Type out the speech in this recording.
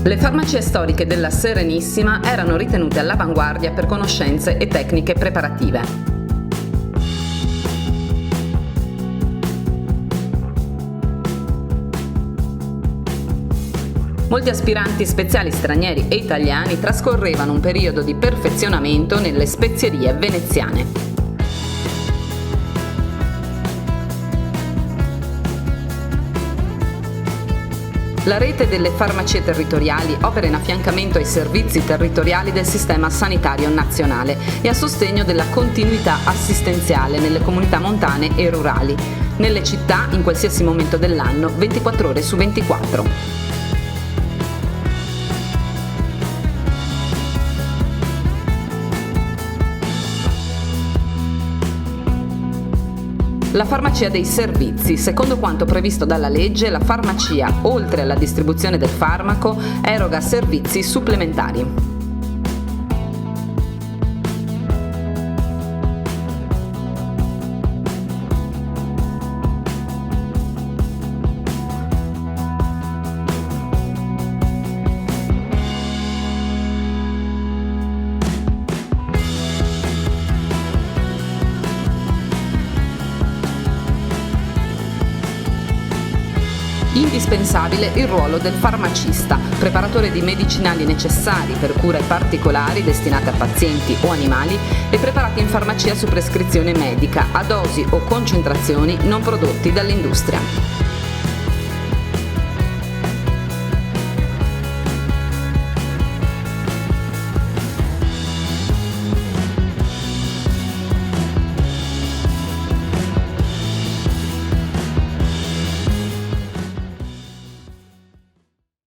Le farmacie storiche della Serenissima erano ritenute all'avanguardia per conoscenze e tecniche preparative. Molti aspiranti speziali stranieri e italiani trascorrevano un periodo di perfezionamento nelle spezierie veneziane. La rete delle farmacie territoriali opera in affiancamento ai servizi territoriali del sistema sanitario nazionale e a sostegno della continuità assistenziale nelle comunità montane e rurali, nelle città in qualsiasi momento dell'anno, 24 ore su 24. La farmacia dei servizi. Secondo quanto previsto dalla legge, la farmacia, oltre alla distribuzione del farmaco, eroga servizi supplementari. Indispensabile il ruolo del farmacista, preparatore di medicinali necessari per cure particolari destinate a pazienti o animali e preparati in farmacia su prescrizione medica a dosi o concentrazioni non prodotti dall'industria.